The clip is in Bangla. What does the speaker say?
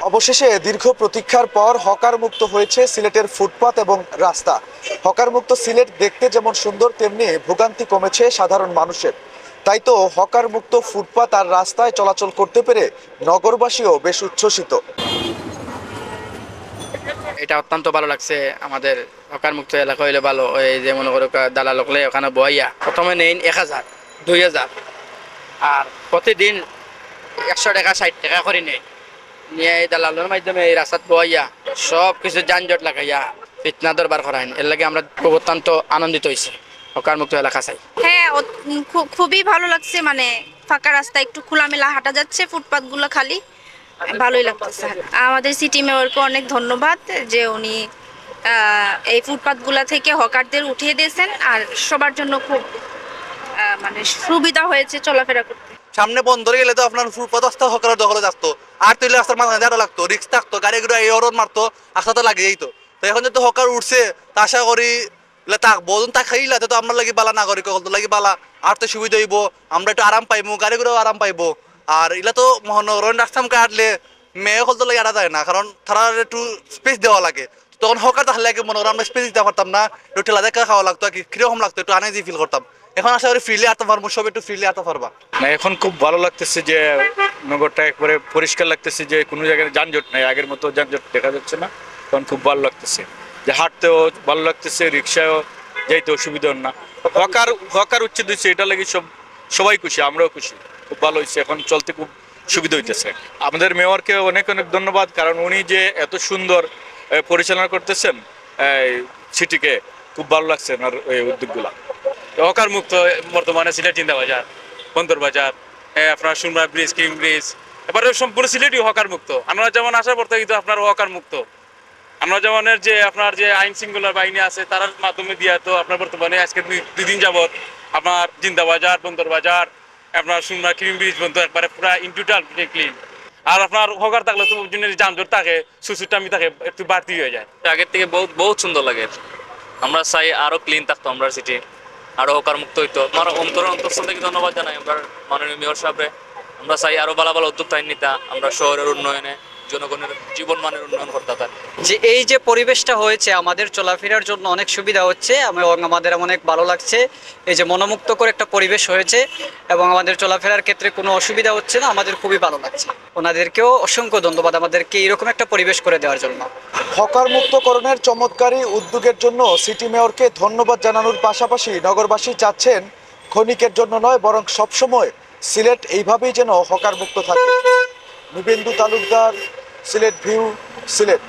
অবশেষে দীর্ঘ প্রতীক্ষার পর হকার মুক্ত হয়েছে সিলেটের ফুটপাত এবং রাস্তা। হকার মুক্ত সিলেট দেখতে যেমন সুন্দর, তেমনি ভোগান্তি কমেছে সাধারণ মানুষের। তাই তো হকার মুক্ত ফুটপাত আর রাস্তায় চলাচল করতে পেরে নগরবাসীও বেশ উচ্ছ্বসিত। এটা অত্যন্ত ভালো লাগছে। আমাদের হকার মুক্ত এলাকা হইলে ভালো। এই যে মনে করো দালাল হলে ওখানে বইয়া প্রথমে নেন 1000, 2000, আর প্রতিদিন 100 টাকা 60 টাকা করে নেই। নিয়ে এই দালালের মাধ্যমে এই রাস্তাত বইয়া সব কিছু যানজট লাগাইয়া ফিতনা দরবার করায়। এর লাগে আমরা অত্যন্ত আনন্দিত হয়েছি হকার মুক্ত এলাকা চাই। হ্যাঁ, খুবই ভালো লাগছে। মানে ফাঁকা রাস্তা, একটু খোলামেলা হাঁটা যাচ্ছে, ফুটপাত গুলো খালি, ভালোই লাগতেছে। আমাদের সিটি মেয়রকে অনেক ধন্যবাদ যে উনি এই ফুটপাত গুলা থেকে হকারদের উঠিয়ে দিয়েছেন, আর সবার জন্য খুব মানে সুবিধা হয়েছে চলাফেরা করতে। সামনে বন্ধ গেলে তো আপনার ফুটপাত রাস্তা হকারের দখলে থাকতো, আর তুইলে রাস্তার মাঝখানে দাঁড়া লাগতো, রিক্স থাকতো, গাড়িগুলো এই অরণ মারতো, রাস্তা তো লাগে যেত। তো এখন যেহেতু হকার উঠছে, তা আশা করি থাকবো খাইলা তো আমরা লাগি বালা নাগরিক লাগি বালা, আর তো সুবিধা হইব, আমরা একটু আরাম পাইবো, গাড়িগুলো আরাম পাইবো। আর এগুলা তো মহানগর রাস্তা কাটলে মেয়ে হল তো লাগে আড়া যায় না, কারণ তারা একটু স্পেস দেওয়া লাগে। তখন হকার তাহলে মনে করেন আমরা স্পেস দিতে পারতাম না, একটু ঠেলা দেখা খাওয়া লাগতো, কিরকম লাগতো, একটু আনেজি ফিল করতাম। এখন আশা করি ফ্রিলি আতে পারবো, সব একটু ফ্রিলি আতে পারবা না। এখন খুব ভালো লাগতেছে যে নগরটা একবারে পরিষ্কার লাগতেছে, যে কোনো জায়গায় যানজট নাই, আগের মতো যানজট দেখা যাচ্ছে না। তখন খুব ভালো লাগতেছে যে হাঁটতেও ভালো লাগতেছে, রিক্সায়ও যাইতে অসুবিধা না। হকার উচ্ছেদ হয়েছে, এটা লাগে সবাই খুশি, আমরাও খুশি, খুব ভালো হয়েছে। এখন চলতে খুব সুবিধা হইতেছে। আমাদের মেয়রকে অনেক অনেক ধন্যবাদ, কারণ উনি যে এত সুন্দর পরিচালনা করতেছেন সিটিকে, খুব ভালো লাগছে ওনার এই উদ্যোগগুলা। হকার মুক্ত বর্তমানে সিলেট জিন্দা বাজার, বন্দর বাজার, আপনার সুরমা ব্রিজ, কিং ব্রিজ, এবারে সম্পূর্ণ সিলেটই হকার মুক্ত। আমরা যেমন আসার পর থেকে কিন্তু আপনার হকার মুক্ত। আমরা যেমনের যে আপনার যে আইন শৃঙ্খলা বাহিনী আছে তার মাধ্যমে দিয়ে তো আপনার বর্তমানে আজকে 2 দিন যাবত আপনার জিন্দা বাজার, বন্দর বাজার, আপনার সুরমা কিং ব্রিজ বন্ধ একবারে পুরা ইন টোটাল ক্লিন। আর আপনার হকার থাকলে তো যানজট থাকে, সুসুটামি থাকে, একটু বাড়তি হয়ে যায়। আগের থেকে বহুত সুন্দর লাগে। আমরা চাই আরো ক্লিন থাকতো আমরা সিটি, আরো হকার মুক্ত হইতো। আমার অন্তঃস্থল থেকে ধন্যবাদ জানাই আমরা মাননীয় মেয়র সাহেবরে। আমরা চাই আরো ভালো ভালো উদ্যোগ তাই নিতা, আমরা শহরের উন্নয়নে, জনগণের জীবন মানের উন্নয়ন করতে পারি। যে এই যে পরিবেশটা হয়েছে আমাদের চলাফেরার জন্য অনেক সুবিধা হচ্ছে এবং আমাদের অনেক ভালো লাগছে। এই যে মনোমুগ্ধকর একটা পরিবেশ হয়েছে এবং আমাদের চলাফেরার ক্ষেত্রে কোনো অসুবিধা হচ্ছে না, আমাদের খুবই ভালো লাগছে। ওনাদেরকেও অসংখ্য ধন্যবাদ আমাদেরকে এরকম একটা পরিবেশ করে দেওয়ার জন্য। হকার মুক্তকরণের চমৎকারী উদ্যোগের জন্য সিটি মেয়রকে ধন্যবাদ জানানোর পাশাপাশি নগরবাসী চাচ্ছেন ক্ষণিকের জন্য নয়, বরং সবসময় সিলেট এইভাবেই যেন হকার মুক্ত থাকে। নিবেন্দু তালুকদার, সিলেট ভিউ, সিলেট।